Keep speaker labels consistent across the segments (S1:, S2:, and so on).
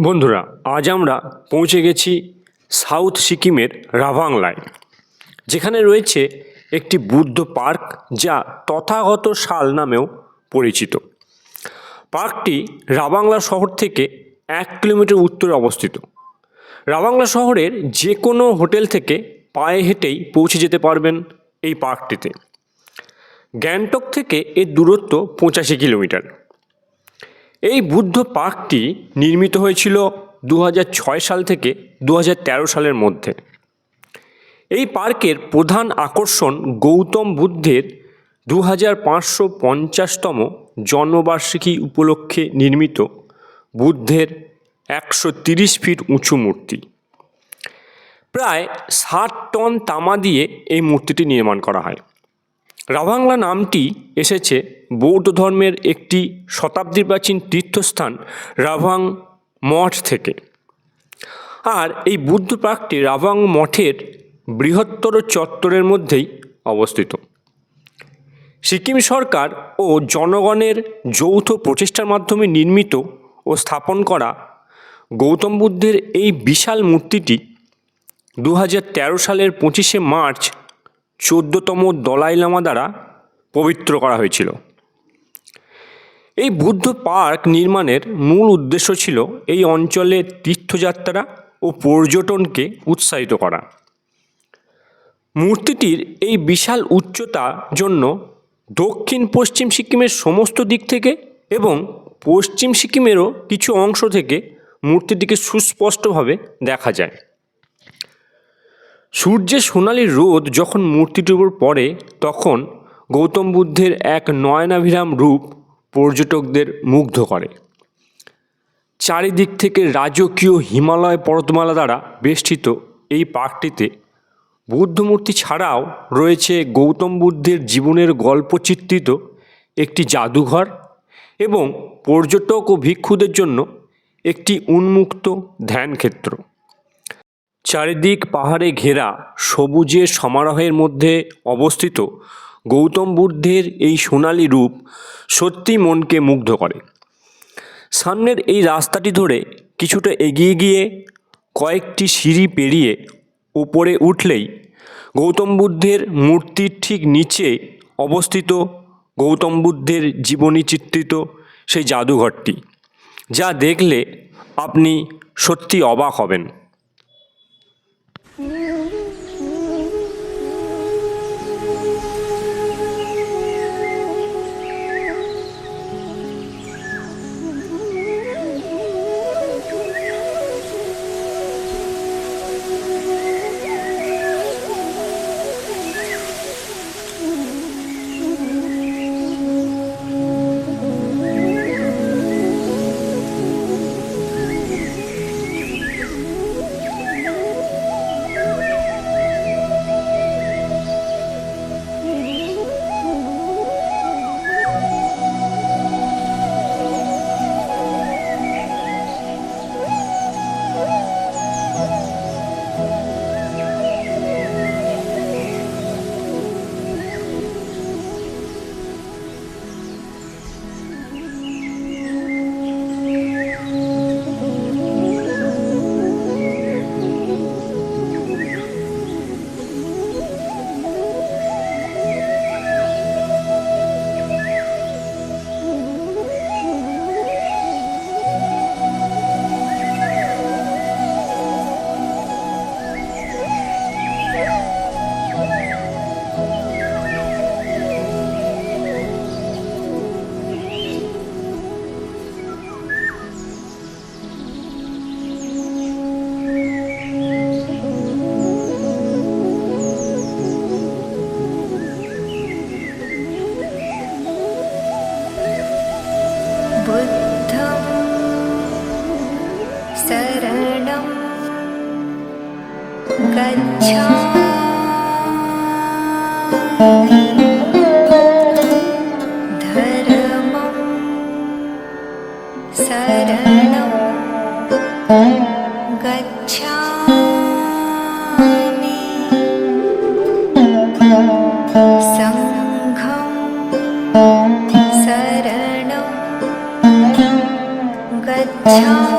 S1: বন্ধুরা, আজ আমরা পৌঁছে গেছি সাউথ সিকিমের রাভাংলায়, যেখানে রয়েছে একটি বুদ্ধ পার্ক, যা তথাগত শাল নামেও পরিচিত। পার্কটি রাভাংলা শহর থেকে 1 কিলোমিটার উত্তরে অবস্থিত। রাভাংলা শহরের যে কোনো হোটেল থেকে পায়ে হেঁটেই পৌঁছে যেতে পারবেন এই পার্কটিতে। গ্যাংটক থেকে এর দূরত্ব 85 কিলোমিটার। এই বুদ্ধ পার্কটি নির্মিত হয়েছিল 2006 সাল থেকে 2013 সালের মধ্যে। এই পার্কের প্রধান আকর্ষণ গৌতম বুদ্ধের 2550তম জন্মবার্ষিকী উপলক্ষে নির্মিত বুদ্ধের 130 ফিট উঁচু মূর্তি। প্রায় 60 টন তামা দিয়ে এই মূর্তিটি নির্মাণ করা হয়। রাভাংলা নামটি এসেছে বৌদ্ধ ধর্মের একটি শতাব্দী প্রাচীন তীর্থস্থান রাভাং মঠ থেকে। আর এই বুদ্ধ পার্কটি রাভাং মঠের বৃহত্তর চত্বরের মধ্যেই অবস্থিত। সিকিম সরকার ও জনগণের যৌথ প্রচেষ্টার মাধ্যমে নির্মিত ও স্থাপন করা গৌতম বুদ্ধের এই বিশাল মূর্তিটি 2013 সালের 25শে মার্চ 14তম দলাই লামা দ্বারা পবিত্র করা হয়েছিল। এই বুদ্ধ পার্ক নির্মাণের মূল উদ্দেশ্য ছিল এই অঞ্চলে তীর্থযাত্রা ও পর্যটনকে উৎসাহিত করা। মূর্তিটির এই বিশাল উচ্চতার জন্য দক্ষিণ পশ্চিম সিকিমের সমস্ত দিক থেকে এবং পশ্চিম সিকিমেরও কিছু অংশ থেকে মূর্তিটিকে সুস্পষ্টভাবে দেখা যায়। সূর্যের সোনালি রোদ যখন মূর্তিটির উপর পড়ে, তখন গৌতম বুদ্ধের এক নয়নাভিরাম রূপ পর্যটকদের মুগ্ধ করে। চারিদিক থেকে রাজকীয় হিমালয় পর্বতমালা দ্বারা বেষ্টিত এই পার্কটিতে বুদ্ধ মূর্তি ছাড়াও রয়েছে গৌতম বুদ্ধের জীবনের গল্প চিত্রিত একটি জাদুঘর এবং পর্যটক ও ভিক্ষুদের জন্য একটি উন্মুক্ত ধ্যানক্ষেত্র। চারিদিক পাহাড়ে ঘেরা সবুজের সমারোহের মধ্যে অবস্থিত গৌতম বুদ্ধের এই সোনালি রূপ সত্যি মনকে মুগ্ধ করে। সামনের এই রাস্তাটি ধরে কিছুটা এগিয়ে গিয়ে কয়েকটি সিঁড়ি পেরিয়ে উপরে উঠলেই গৌতম বুদ্ধের মূর্তির ঠিক নিচে অবস্থিত গৌতম বুদ্ধের জীবনী চিত্রিত সেই জাদুঘরটি, যা দেখলে আপনি সত্যি অবাক হবেন।
S2: बुद्धं शरणं गच्छामि, धर्मं शरणं गच्छामि, संघं शरणं गच्छामि।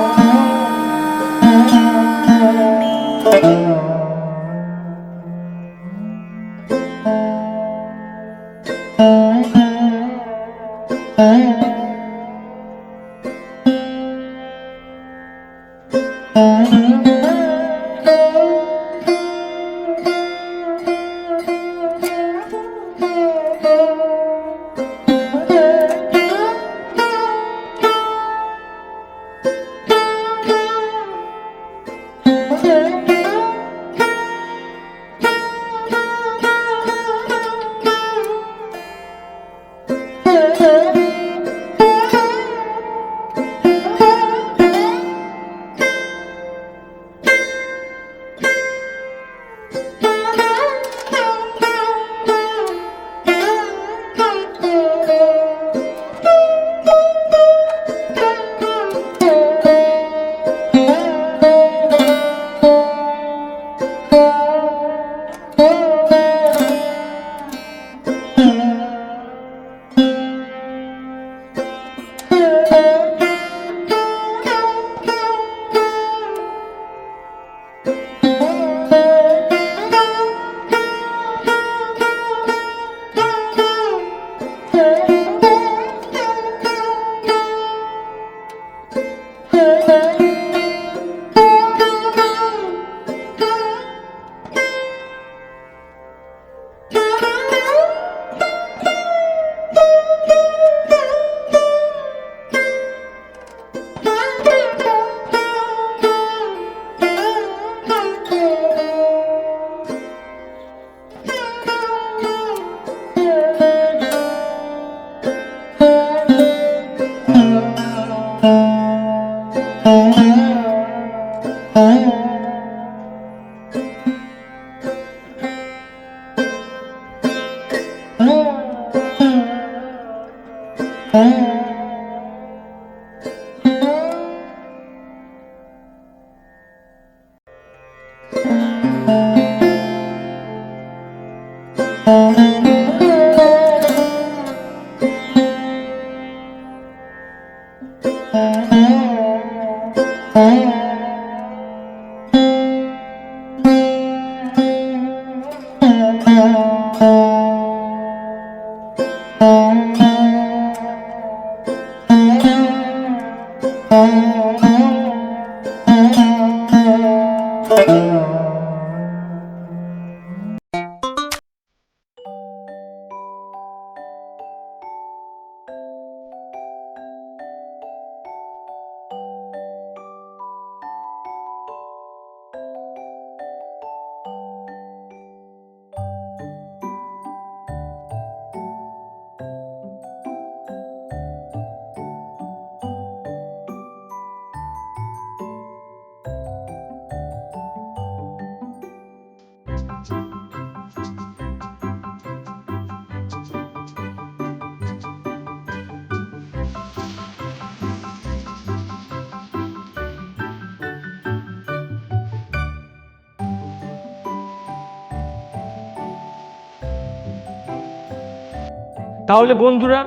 S1: তাহলে বন্ধুরা,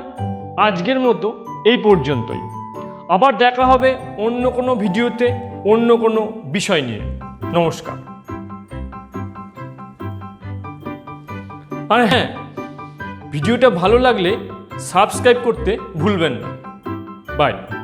S1: আজকের মতো এই পর্যন্তই। আবার দেখা হবে অন্য কোনো ভিডিওতে, অন্য কোনো বিষয় নিয়ে। নমস্কার। আর হ্যাঁ, ভিডিওটা ভালো লাগলে সাবস্ক্রাইব করতে ভুলবেন না। বাই।